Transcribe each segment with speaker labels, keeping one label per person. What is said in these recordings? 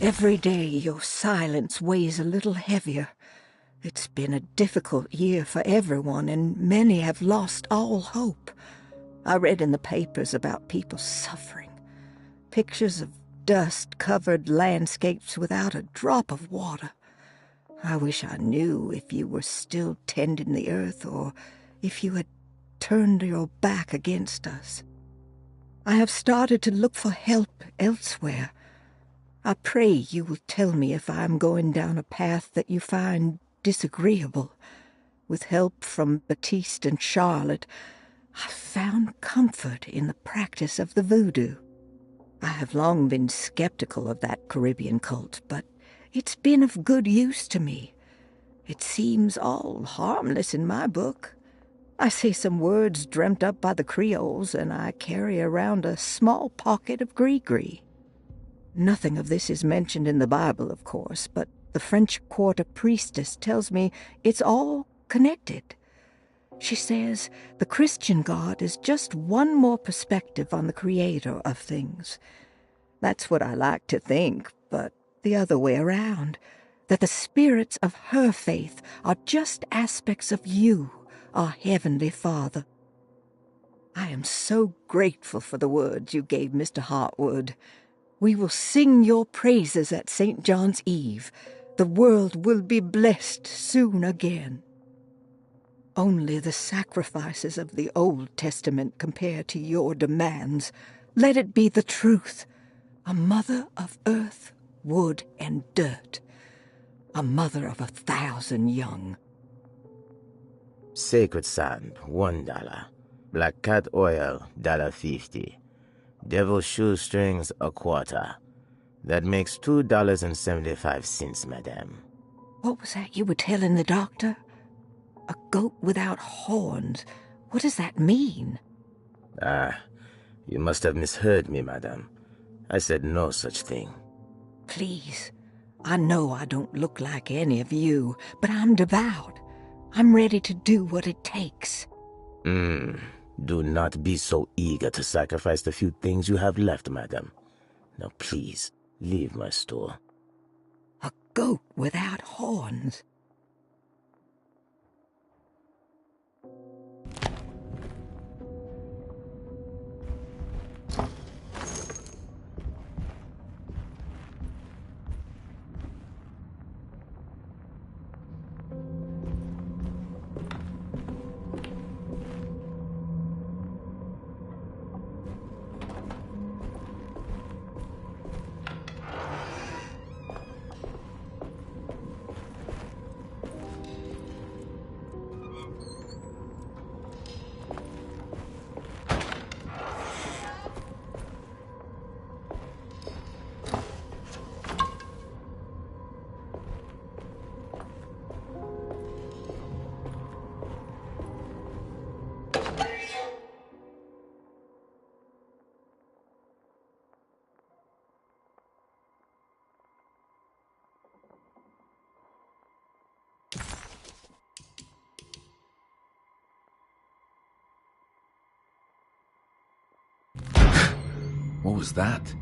Speaker 1: Every day your silence weighs a little heavier. It's been a difficult year for everyone, and many have lost all hope. I read in the papers about people suffering. Pictures of dust-covered landscapes without a drop of water. I wish I knew if you were still tending the earth or if you had turned your back against us. I have started to look for help elsewhere. I pray you will tell me if I am going down a path that you find disagreeable. With help from Baptiste and Charlotte, I've found comfort in the practice of the voodoo. I have long been skeptical of that Caribbean cult, but it's been of good use to me. It seems all harmless in my book. I say some words dreamt up by the Creoles, and I carry around a small pocket of gree-gree. Nothing of this is mentioned in the Bible, of course, but the French Quarter priestess tells me it's all connected. She says the Christian God is just one more perspective on the creator of things. That's what I like to think, but the other way around, that the spirits of her faith are just aspects of you, our Heavenly Father. I am so grateful for the words you gave Mr. Hartwood. We will sing your praises at St. John's Eve. The world will be blessed soon again. Only the sacrifices of the Old Testament compare to your demands. Let it be the truth. A mother of earth, wood, and dirt. A mother of 1,000 young.
Speaker 2: Sacred sand, $1. Black cat oil, $1.50. Devil shoestrings, $0.25. That makes $2.75, madame.
Speaker 1: What was that you were telling the doctor? A goat without horns. What does that mean?
Speaker 2: You must have misheard me, madame. I said no such thing.
Speaker 1: Please, I know I don't look like any of you, but I'm devout. I'm ready to do what it takes.
Speaker 2: Do not be so eager to sacrifice the few things you have left, madam. Now please, leave my store.
Speaker 1: A goat without horns.
Speaker 3: What was that?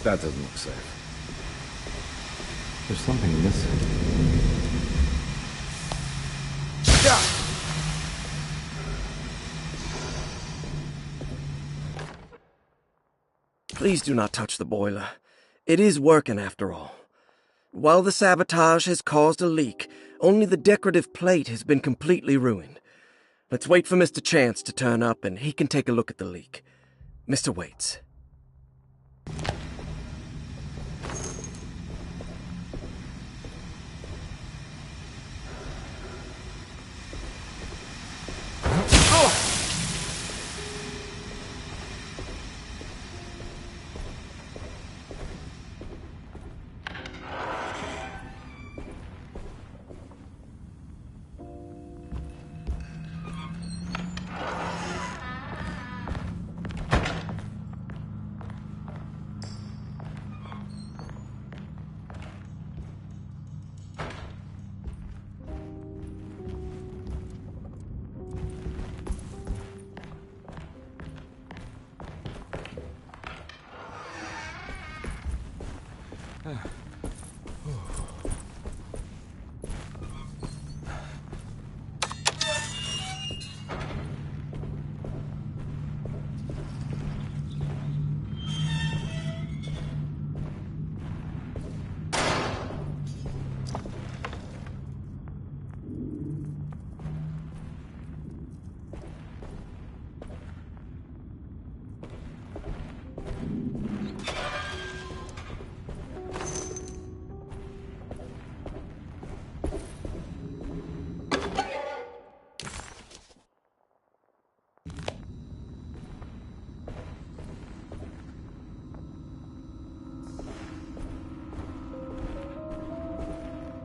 Speaker 3: That doesn't look safe.
Speaker 4: There's something missing.
Speaker 5: Please do not touch the boiler. It is working after all. While the sabotage has caused a leak, only the decorative plate has been completely ruined. Let's wait for Mr. Chance to turn up and he can take a look at the leak. Mr. Waits.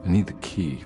Speaker 4: I need the key.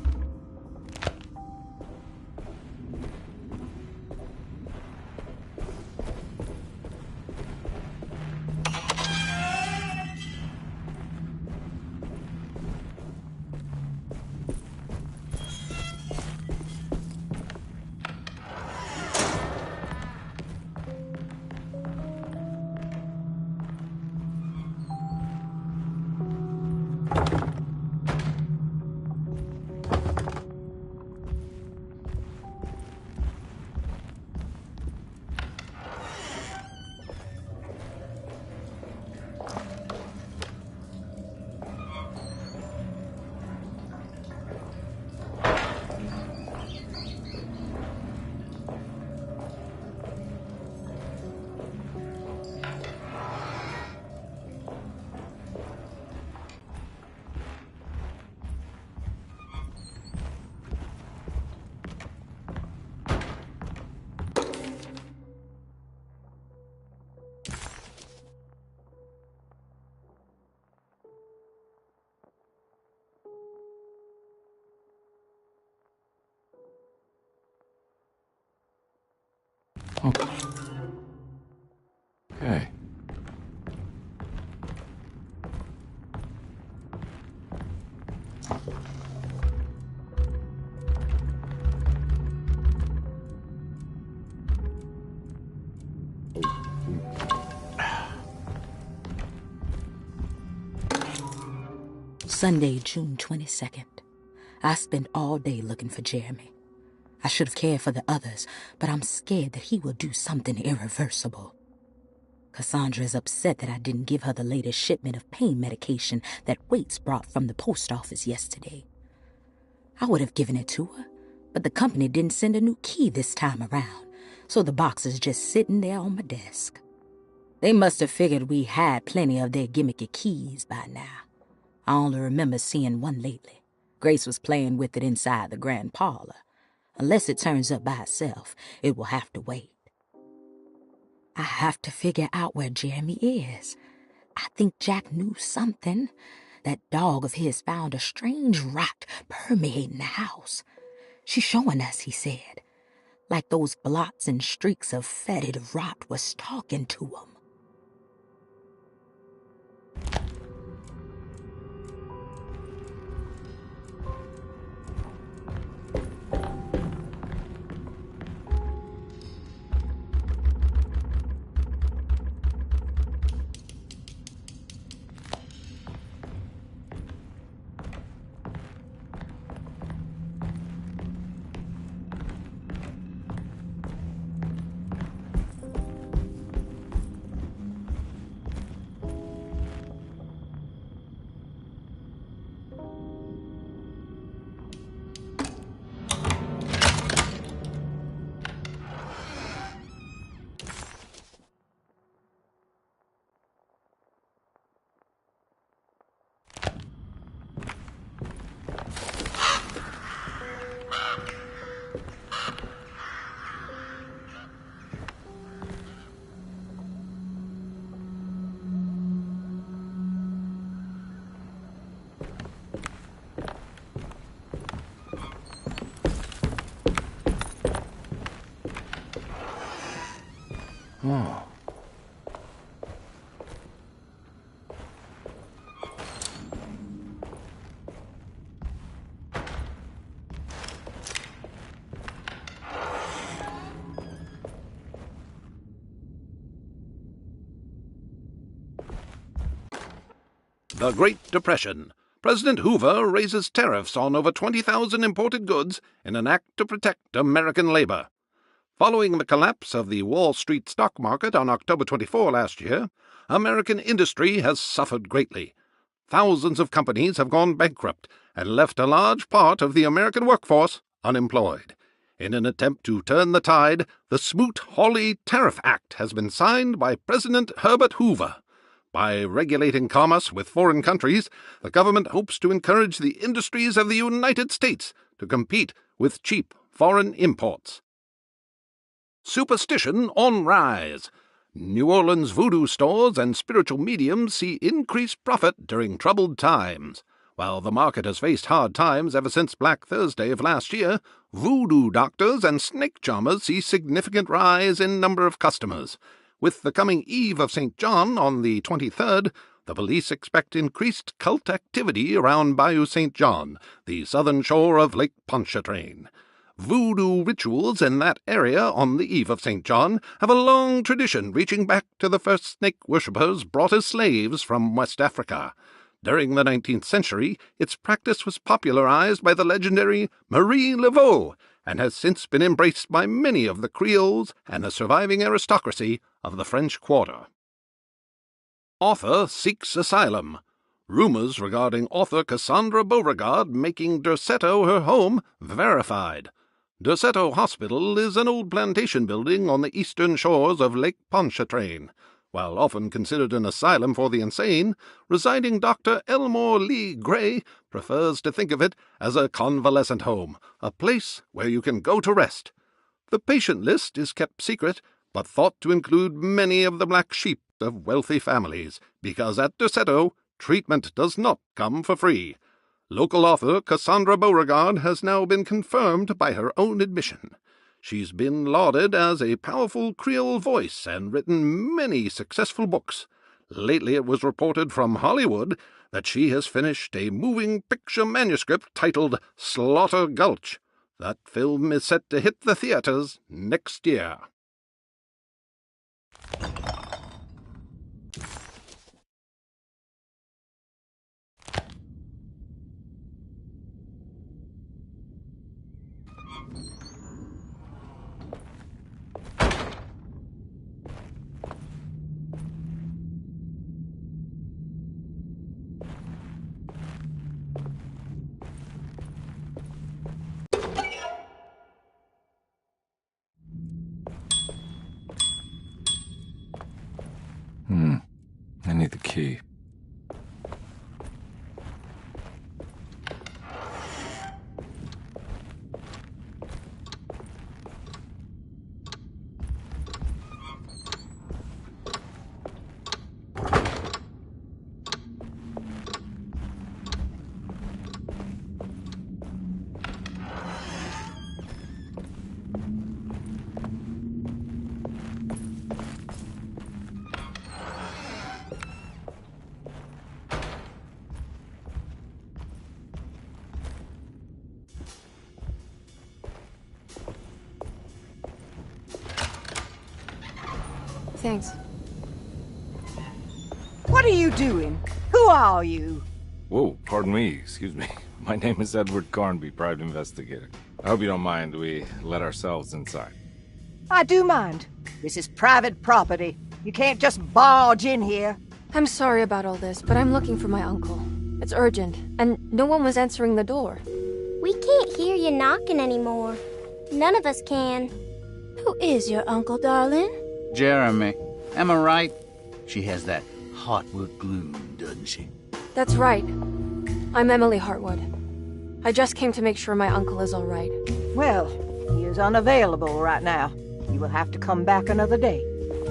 Speaker 4: Okay. Okay.
Speaker 6: Sunday, June 22nd. I spent all day looking for Jeremy. I should have cared for the others, but I'm scared that he will do something irreversible. Cassandra is upset that I didn't give her the latest shipment of pain medication that Waits brought from the post office yesterday. I would have given it to her, but the company didn't send a new key this time around, so the box is just sitting there on my desk. They must have figured we had plenty of their gimmicky keys by now. I only remember seeing one lately. Grace was playing with it inside the grand parlor. Unless it turns up by itself, it will have to wait. I have to figure out where Jeremy is. I think Jack knew something. That dog of his found a strange rot permeating the house. She's showing us, he said. Like those blots and streaks of fetid rot was talking to him.
Speaker 4: Oh.
Speaker 3: The Great Depression. President Hoover raises tariffs on over 20,000 imported goods in an act to protect American labor. Following the collapse of the Wall Street stock market on October 24 last year, American industry has suffered greatly. Thousands of companies have gone bankrupt and left a large part of the American workforce unemployed. In an attempt to turn the tide, the Smoot-Hawley Tariff Act has been signed by President Herbert Hoover. By regulating commerce with foreign countries, the government hopes to encourage the industries of the United States to compete with cheap foreign imports. Superstition on rise. New Orleans voodoo stores and spiritual mediums see increased profit during troubled times. While the market has faced hard times ever since Black Thursday of last year, voodoo doctors and snake charmers see significant rise in number of customers. With the coming Eve of St. John on the 23rd, the police expect increased cult activity around Bayou St. John, the southern shore of Lake Pontchartrain. Voodoo rituals in that area on the Eve of St. John have a long tradition reaching back to the first snake worshippers brought as slaves from West Africa. During the 19th century, its practice was popularized by the legendary Marie Laveau, and has since been embraced by many of the Creoles and the surviving aristocracy of the French Quarter. Author seeks asylum. Rumors regarding author Cassandra Beauregard making Derceto her home verified. Derceto Hospital is an old plantation building on the eastern shores of Lake Pontchartrain. While often considered an asylum for the insane, residing Dr. Elmore Lee Gray prefers to think of it as a convalescent home, a place where you can go to rest. The patient list is kept secret, but thought to include many of the black sheep of wealthy families, because at Derceto, treatment does not come for free. Local author Cassandra Beauregard has now been confirmed by her own admission. She's been lauded as a powerful Creole voice and written many successful books. Lately it was reported from Hollywood that she has finished a moving picture manuscript titled Slaughter Gulch. That film is set to hit the theaters next year.
Speaker 4: I need the key.
Speaker 7: Thanks.
Speaker 1: What are you doing? Who are you?
Speaker 4: Whoa, pardon me, excuse me. My name is Edward Carnby, private investigator. I hope you don't mind we let ourselves inside.
Speaker 1: I do mind. This is private property. You can't just barge in here.
Speaker 7: I'm sorry about all this, but I'm looking for my uncle. It's urgent, and no one was answering the door.
Speaker 8: We can't hear you knocking anymore. None of us can.
Speaker 9: Who is your uncle, darling?
Speaker 10: Jeremy. Am I right? She has that Heartwood gloom, doesn't she?
Speaker 7: That's right. I'm Emily Hartwood. I just came to make sure my uncle is all right.
Speaker 1: Well, he is unavailable right now. You will have to come back another day.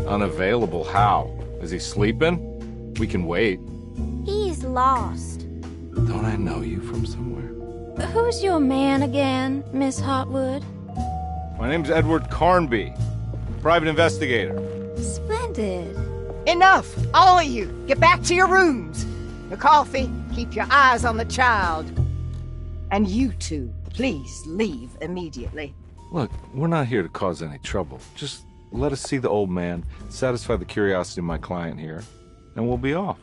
Speaker 4: Unavailable how? Is he sleeping? We can wait.
Speaker 8: He's lost.
Speaker 4: Don't I know you from somewhere?
Speaker 9: Who's your man again, Miss Hartwood?
Speaker 4: My name's Edward Carnby, private investigator.
Speaker 9: Splendid.
Speaker 1: Enough! All of you! Get back to your rooms! McCarthy, keep your eyes on the child. And you two, please leave immediately.
Speaker 4: Look, we're not here to cause any trouble. Just let us see the old man, satisfy the curiosity of my client here, and we'll be off.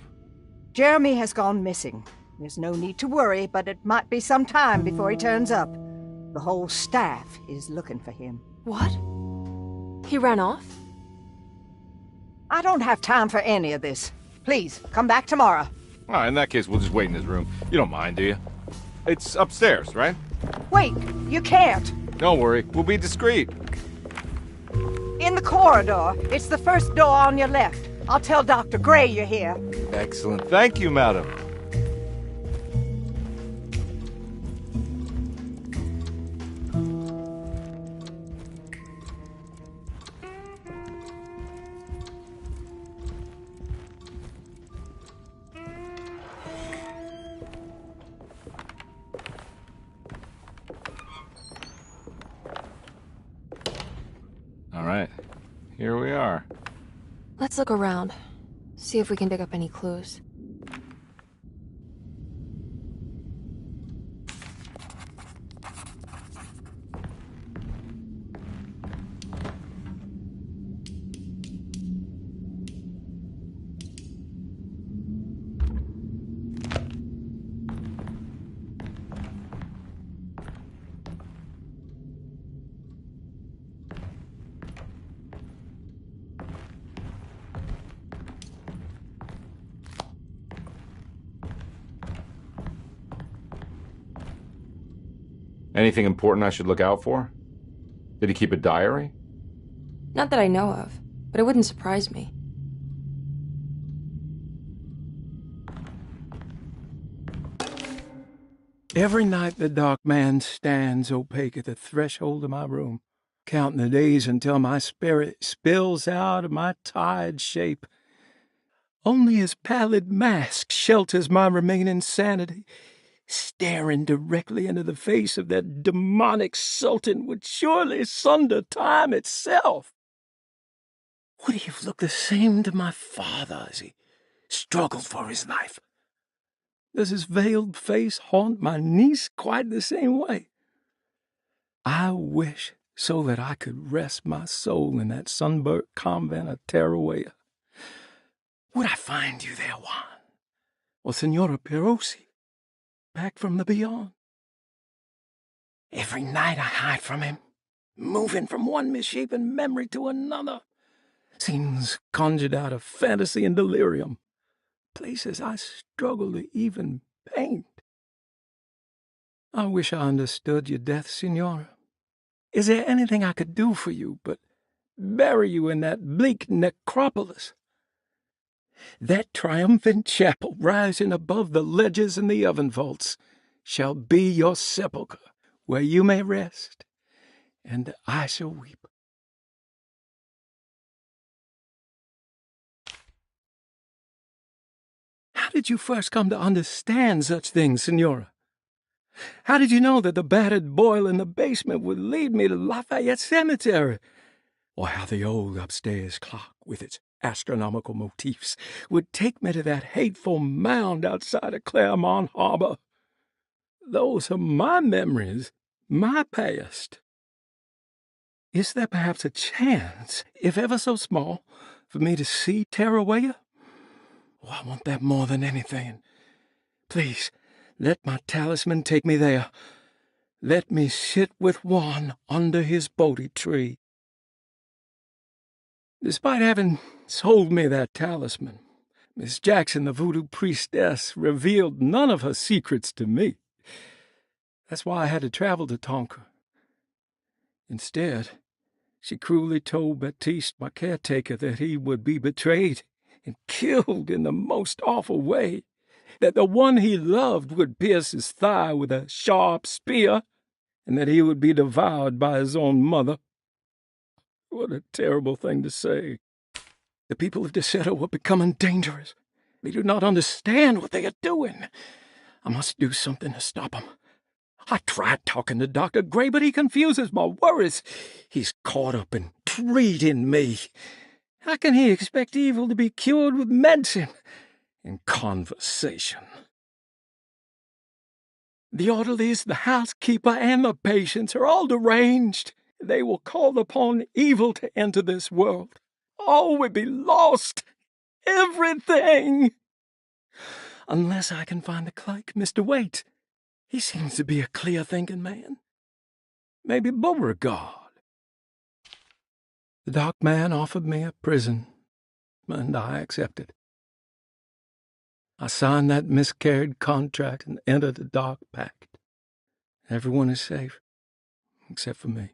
Speaker 1: Jeremy has gone missing. There's no need to worry, but it might be some time before he turns up. The whole staff is looking for him.
Speaker 7: What? He ran off?
Speaker 1: I don't have time for any of this. Please, come back tomorrow.
Speaker 4: All right, in that case, we'll just wait in his room. You don't mind, do you? It's upstairs, right?
Speaker 1: Wait, you can't.
Speaker 4: Don't worry, we'll be discreet.
Speaker 1: In the corridor. It's the first door on your left. I'll tell Dr. Gray you're here.
Speaker 4: Excellent. Thank you, madam. All right, here we are.
Speaker 7: Let's look around. See if we can dig up any clues.
Speaker 4: Anything important I should look out for? Did he keep a diary?
Speaker 7: Not that I know of, but it wouldn't surprise me.
Speaker 11: Every night the dark man stands opaque at the threshold of my room, counting the days until my spirit spills out of my tired shape. Only his pallid mask shelters my remaining sanity. Staring directly into the face of that demonic sultan would surely sunder time itself. Would he have looked the same to my father as he struggled for his life? Does his veiled face haunt my niece quite the same way? I wish so that I could rest my soul in that sunburnt convent of Tarawea. Would I find you there, Juan? Or Senora Perosi? Back from the beyond. Every night I hide from him, moving from one misshapen memory to another. Scenes conjured out of fantasy and delirium. Places I struggle to even paint. I wish I understood your death, Senora. Is there anything I could do for you but bury you in that bleak necropolis? That triumphant chapel rising above the ledges and the oven vaults shall be your sepulchre, where you may rest, and I shall weep. How did you first come to understand such things, Senora? How did you know that the battered boil in the basement would lead me to Lafayette Cemetery? Or how the old upstairs clock, with its astronomical motifs, would take me to that hateful mound outside of Claremont Harbor? Those are my memories, my past. Is there perhaps a chance, if ever so small, for me to see Tarawea? Oh, I want that more than anything. Please, let my talisman take me there. Let me sit with Juan under his Bodhi tree. Despite having sold me that talisman, Miss Jackson, the voodoo priestess, revealed none of her secrets to me. That's why I had to travel to Tonka. Instead, she cruelly told Baptiste, my caretaker, that he would be betrayed and killed in the most awful way, that the one he loved would pierce his thigh with a sharp spear, and that he would be devoured by his own mother. What a terrible thing to say. The people of Deseto were becoming dangerous. They do not understand what they are doing. I must do something to stop them. I tried talking to Dr. Gray, but he confuses my worries. He's caught up in treating me. How can he expect evil to be cured with medicine and conversation? The orderlies, the housekeeper, and the patients are all deranged. They will call upon evil to enter this world. All will be lost. Everything. Unless I can find the clerk, Mr. Waite. He seems to be a clear-thinking man. Maybe Beauregard. The dock man offered me a prison, and I accepted. I signed that miscarried contract and entered the dock pact. Everyone is safe, except for me.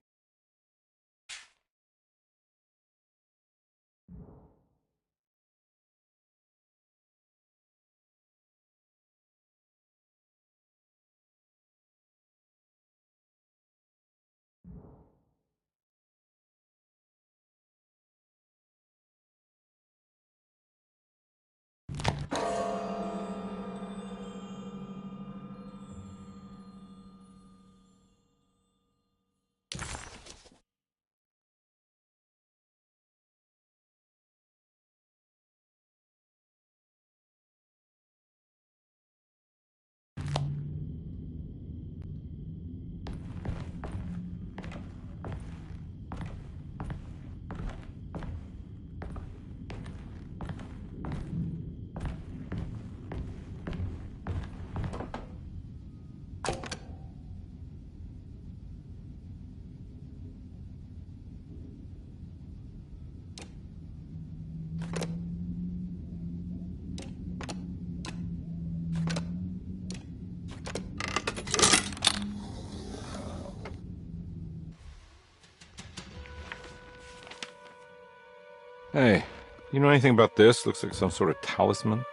Speaker 4: Hey, you know anything about this? Looks like some sort of talisman.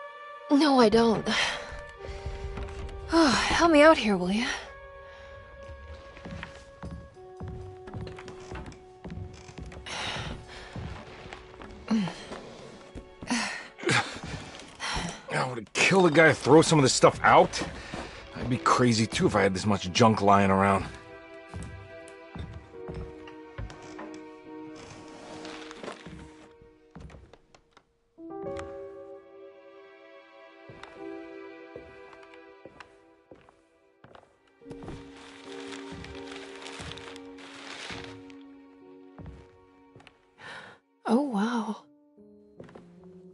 Speaker 7: No, I don't. Oh, help me out here, will you?
Speaker 4: I would kill the guy to throw some of this stuff out. I'd be crazy too if I had this much junk lying around.
Speaker 7: Oh, wow.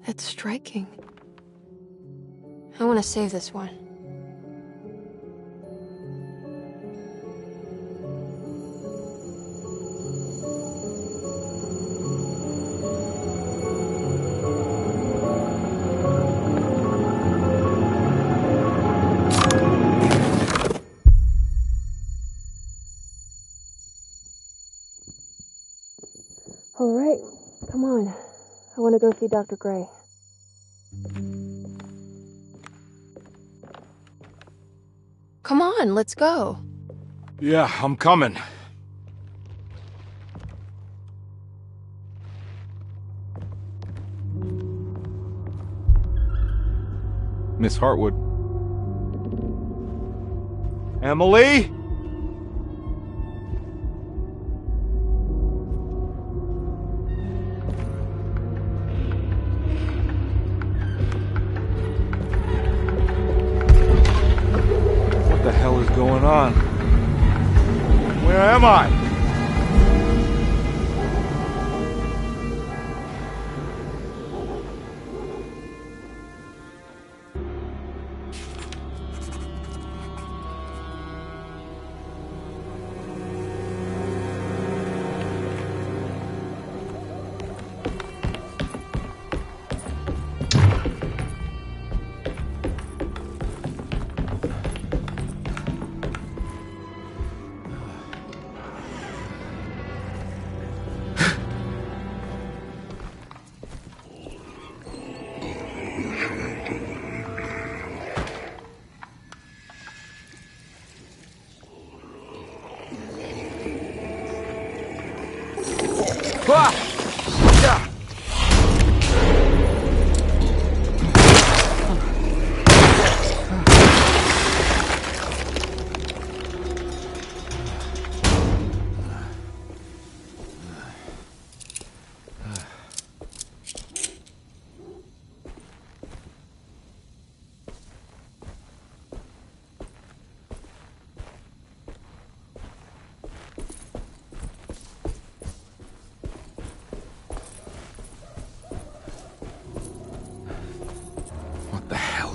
Speaker 7: That's striking. I want to save this one. All right, come on. I want to go see Dr. Gray. Come on, let's go.
Speaker 4: Yeah, I'm coming. Miss Hartwood. Emily? What the hell is going on? Where am I?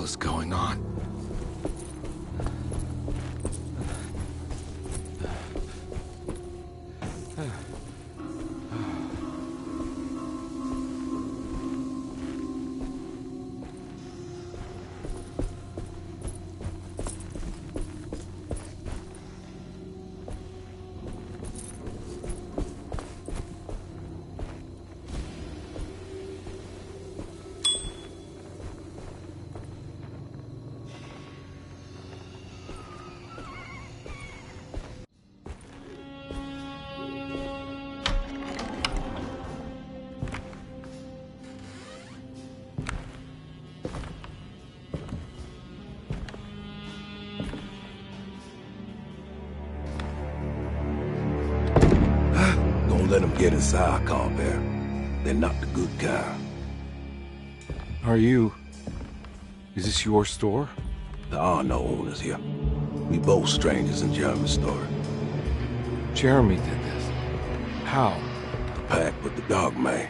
Speaker 4: hell is going on?
Speaker 12: Let them get inside, compare. They're not the good kind.
Speaker 4: Are you... Is this your store?
Speaker 12: There are no owners here. We both strangers in Jeremy's story.
Speaker 4: Jeremy did this. How?
Speaker 12: The pact with the dog man.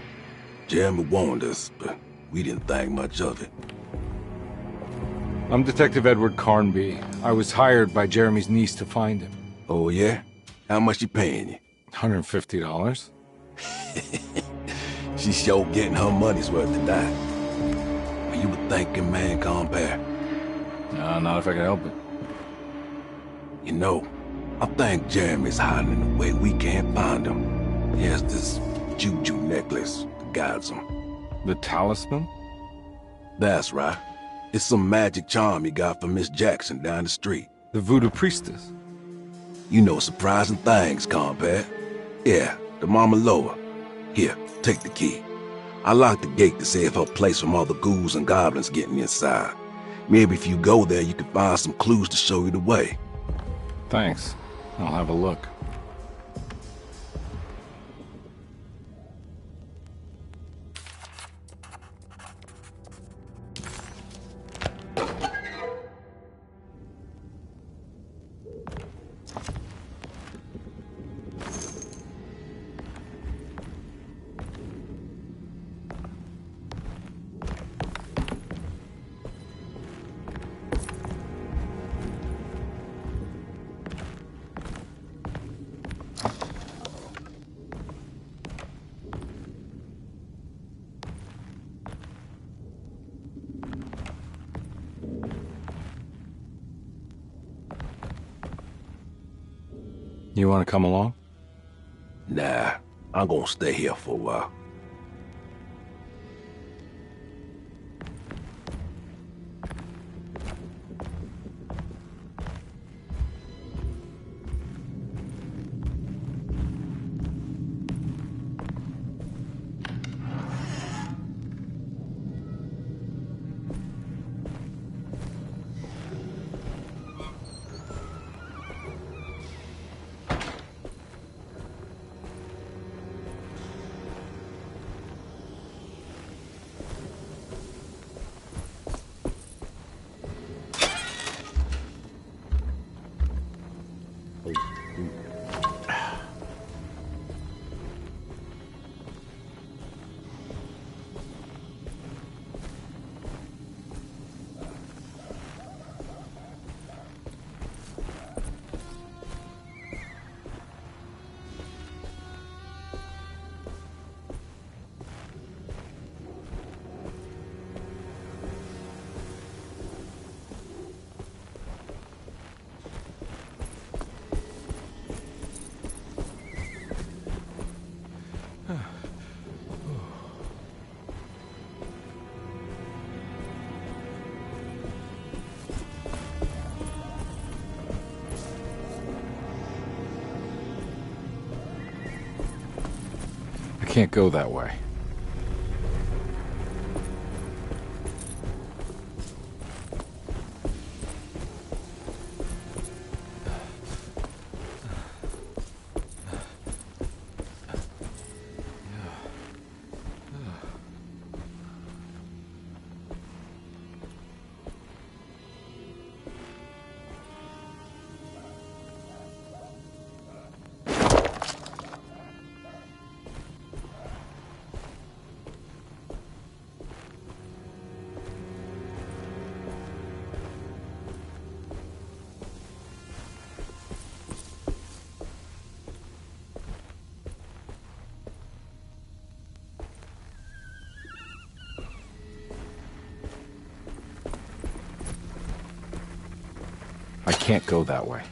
Speaker 12: Jeremy warned us, but we didn't think much of it.
Speaker 4: I'm Detective Edward Carnby. I was hired by Jeremy's niece to find him.
Speaker 12: Oh, yeah? How much she paying you?
Speaker 4: $150.
Speaker 12: She's sure getting her money's worth tonight. Are you a thinking man, compare?
Speaker 4: No, not if I can help it.
Speaker 12: You know, I think Jeremy's hiding in a way we can't find him. He has this juju necklace that guides him.
Speaker 4: The talisman?
Speaker 12: That's right. It's some magic charm he got from Miss Jackson down the street.
Speaker 4: The voodoo priestess?
Speaker 12: You know surprising things, compare. Yeah, the Mama Loa. Here, take the key. I locked the gate to save her place from all the ghouls and goblins getting inside. Maybe if you go there, you can find some clues to show you the way.
Speaker 4: Thanks. I'll have a look. You want to come along?
Speaker 12: Nah, I'm gonna stay here for a while.
Speaker 4: I can't go that way. can't go that way.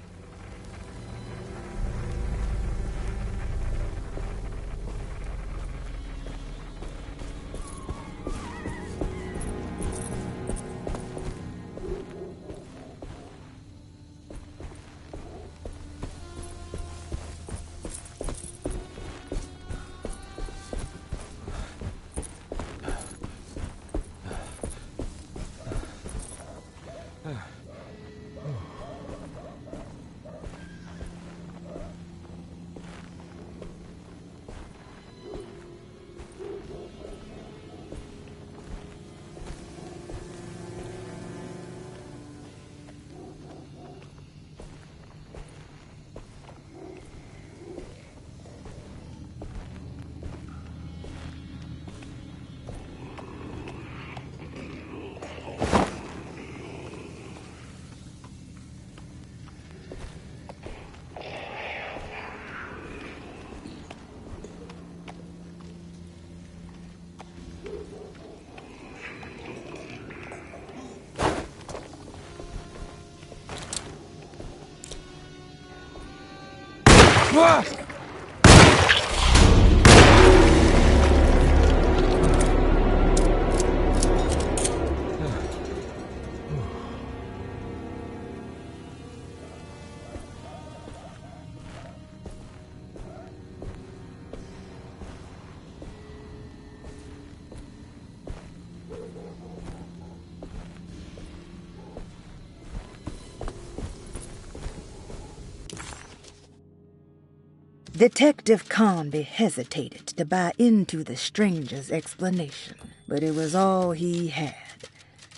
Speaker 13: Detective Conby hesitated to buy into the stranger's explanation, but it was all he had.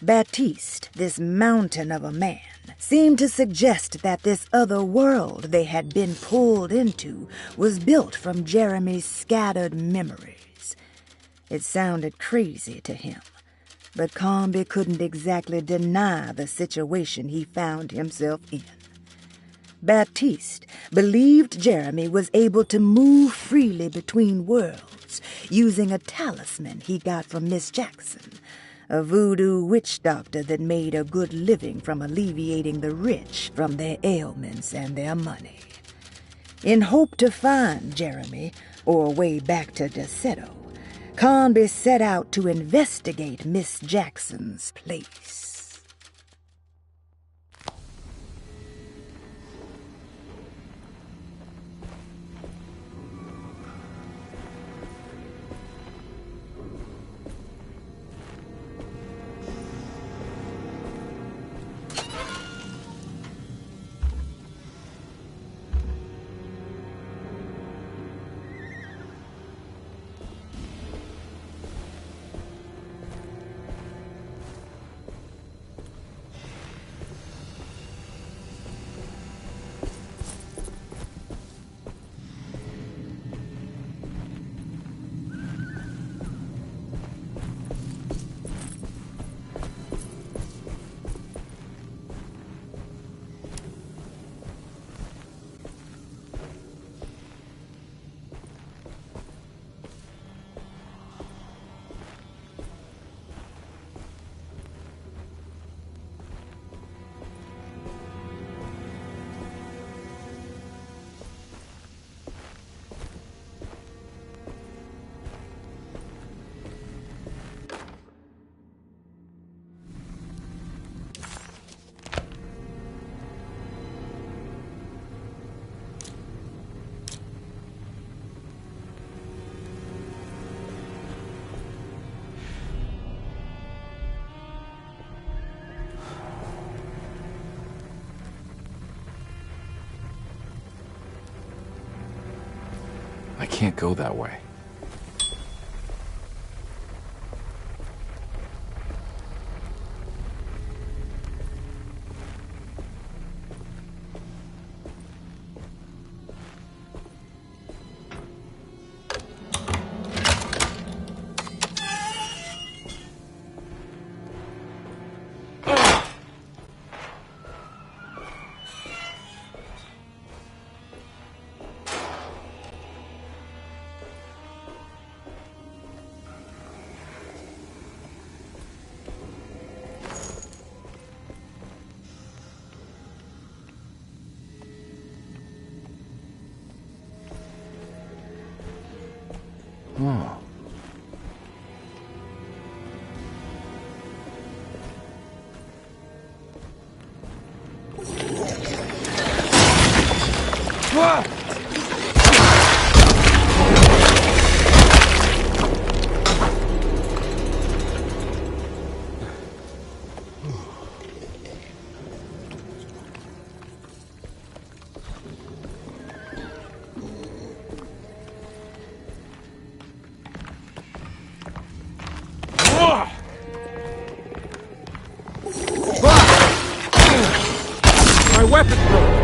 Speaker 13: Baptiste, this mountain of a man, seemed to suggest that this other world they had been pulled into was built from Jeremy's scattered memories. It sounded crazy to him, but Conby couldn't exactly deny the situation he found himself in. Baptiste believed Jeremy was able to move freely between worlds using a talisman he got from Miss Jackson, a voodoo witch doctor that made a good living from alleviating the rich from their ailments and their money. In hope to find Jeremy, or a way back to Deseto, Conby set out to investigate Miss Jackson's place.
Speaker 4: I can't go that way. My weapon broke!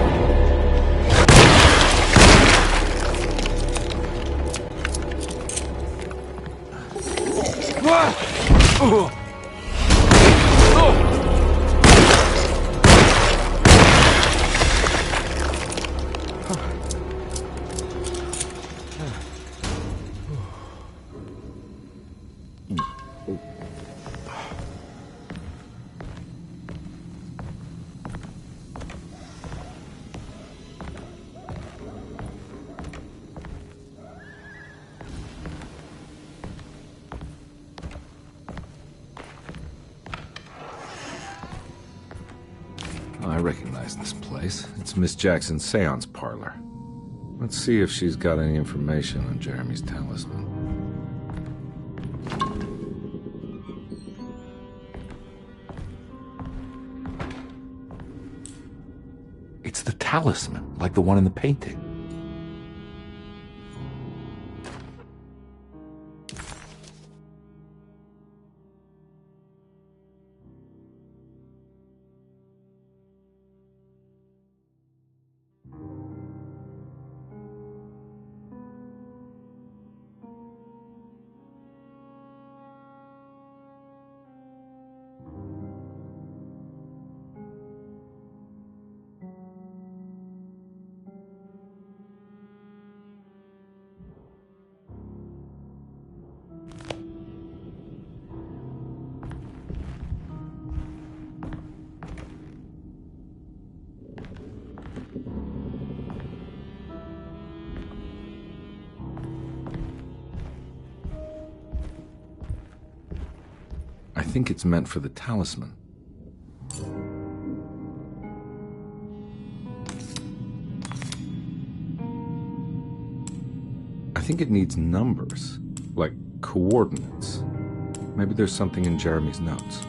Speaker 4: I recognize this place. It's Miss Jackson's seance parlor. Let's see if she's got any information on Jeremy's talisman. It's the talisman, like the one in the painting. I think it's meant for the talisman. I think it needs numbers, like coordinates. Maybe there's something in Jeremy's notes.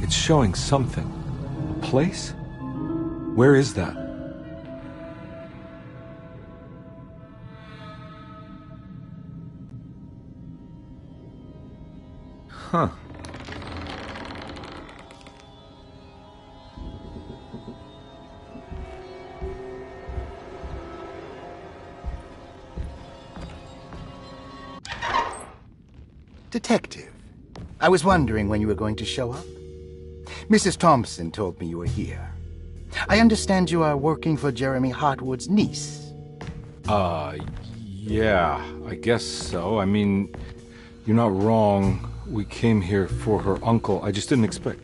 Speaker 4: It's showing something. A place? Where is that? Huh.
Speaker 14: Detective, I was wondering when you were going to show up. Mrs. Thompson told me you were here. I understand you are working for Jeremy Hartwood's niece.
Speaker 4: Yeah, I guess so. I mean, you're not wrong. We came here for her uncle. I just didn't expect...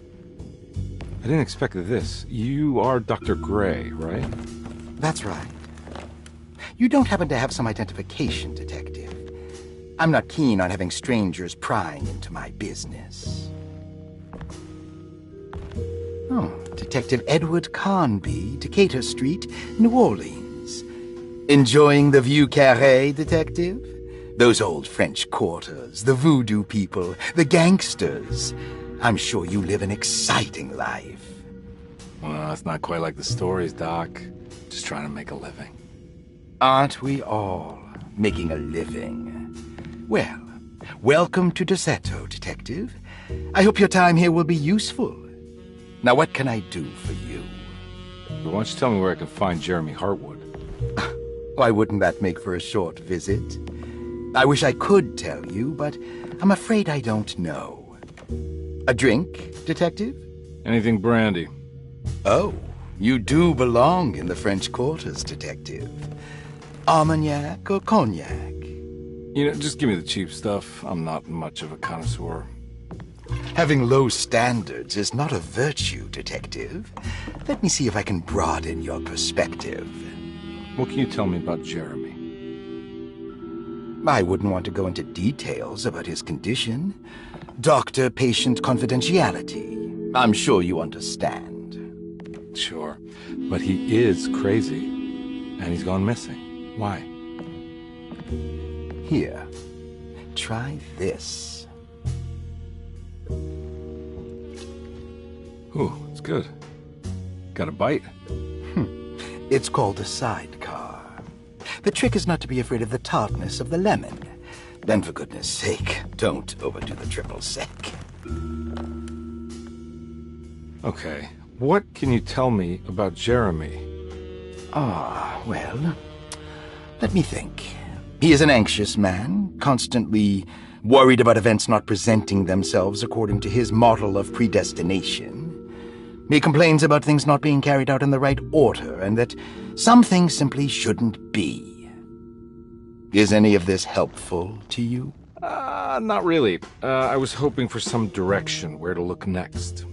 Speaker 4: I didn't expect this. You are Dr. Gray, right?
Speaker 14: That's right. You don't happen to have some identification, Detective. I'm not keen on having strangers prying into my business. Oh, Detective Edward Carnby, Decatur Street, New Orleans. Enjoying the Vieux Carré, Detective? Those old French quarters, the voodoo people, the gangsters. I'm sure you live an exciting life.
Speaker 4: Well, it's not quite like the stories, Doc. Just trying to make a living.
Speaker 14: Aren't we all making a living? Well, welcome to Deseto, Detective. I hope your time here will be useful. Now, what can I do for you?
Speaker 4: Why don't you tell me where I can find Jeremy Hartwood?
Speaker 14: Why wouldn't that make for a short visit? I wish I could tell you, but I'm afraid I don't know. A drink, Detective?
Speaker 4: Anything brandy.
Speaker 14: Oh, you do belong in the French quarters, Detective. Armagnac or cognac?
Speaker 4: You know, just give me the cheap stuff. I'm not much of a connoisseur.
Speaker 14: Having low standards is not a virtue, Detective. Let me see if I can broaden your perspective.
Speaker 4: What can you tell me about Jeremy?
Speaker 14: I wouldn't want to go into details about his condition. Doctor-patient confidentiality. I'm sure you understand.
Speaker 4: Sure, but he is crazy, and he's gone missing. Why?
Speaker 14: Here, try this.
Speaker 4: Ooh, it's good. Got a bite?
Speaker 14: It's called a sidecar. The trick is not to be afraid of the tartness of the lemon. Then, for goodness sake, don't overdo the triple sec.
Speaker 4: Okay, what can you tell me about Jeremy?
Speaker 14: Well, let me think. He is an anxious man, constantly worried about events not presenting themselves according to his model of predestination. He complains about things not being carried out in the right order, and that some things simply shouldn't be. Is any of this helpful to you?
Speaker 4: Not really. I was hoping for some direction where to look next.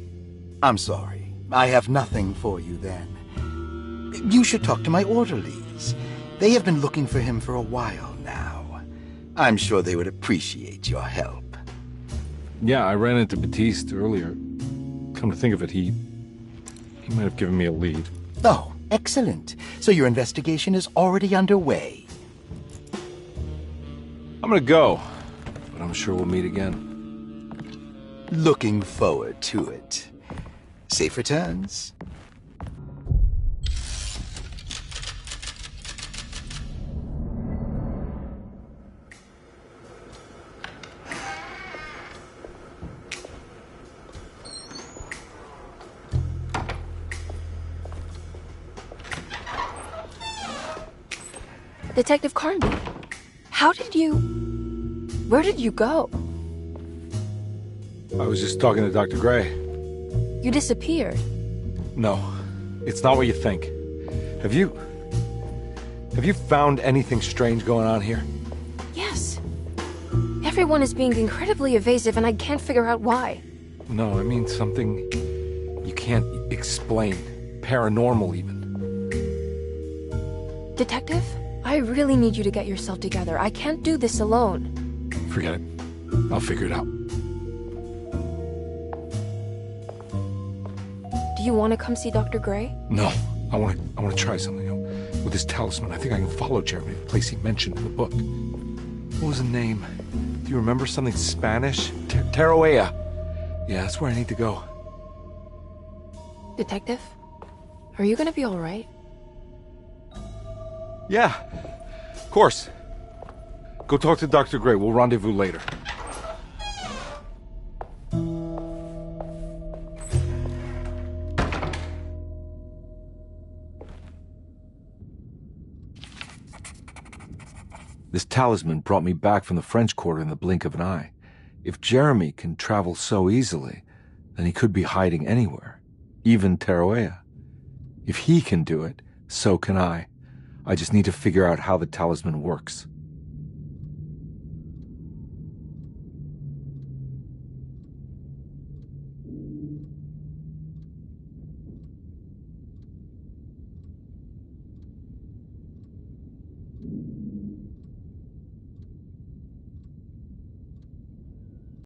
Speaker 14: I'm sorry. I have nothing for you then. You should talk to my orderlies. They have been looking for him for a while now. I'm sure they would appreciate your help.
Speaker 4: Yeah, I ran into Batiste earlier. Come to think of it, he might have given me a lead.
Speaker 14: Oh, excellent. So your investigation is already underway.
Speaker 4: I'm gonna go, but I'm sure we'll meet again.
Speaker 14: Looking forward to it. Safe returns.
Speaker 7: Detective Carnby, where did you go?
Speaker 4: I was just talking to Dr. Gray.
Speaker 7: You disappeared.
Speaker 4: No, it's not what you think. Have you found anything strange going on here?
Speaker 7: Yes. Everyone is being incredibly evasive and I can't figure out why.
Speaker 4: No, I mean something you can't explain. Paranormal, even.
Speaker 7: Detective, I really need you to get yourself together. I can't do this alone.
Speaker 4: Forget it. I'll figure it out.
Speaker 7: Do you want to come see Dr. Gray?
Speaker 4: No, I want to try something. With this talisman, I think I can follow Jeremy to the place he mentioned in the book. What was the name? Do you remember something Spanish? Tarawea. Yeah, that's where I need to go.
Speaker 7: Detective, are you gonna be all right?
Speaker 4: Yeah, of course. Go talk to Dr. Gray. We'll rendezvous later. This talisman brought me back from the French Quarter in the blink of an eye. If Jeremy can travel so easily, then he could be hiding anywhere, even Tarawea. If he can do it, so can I. I just need to figure out how the talisman works.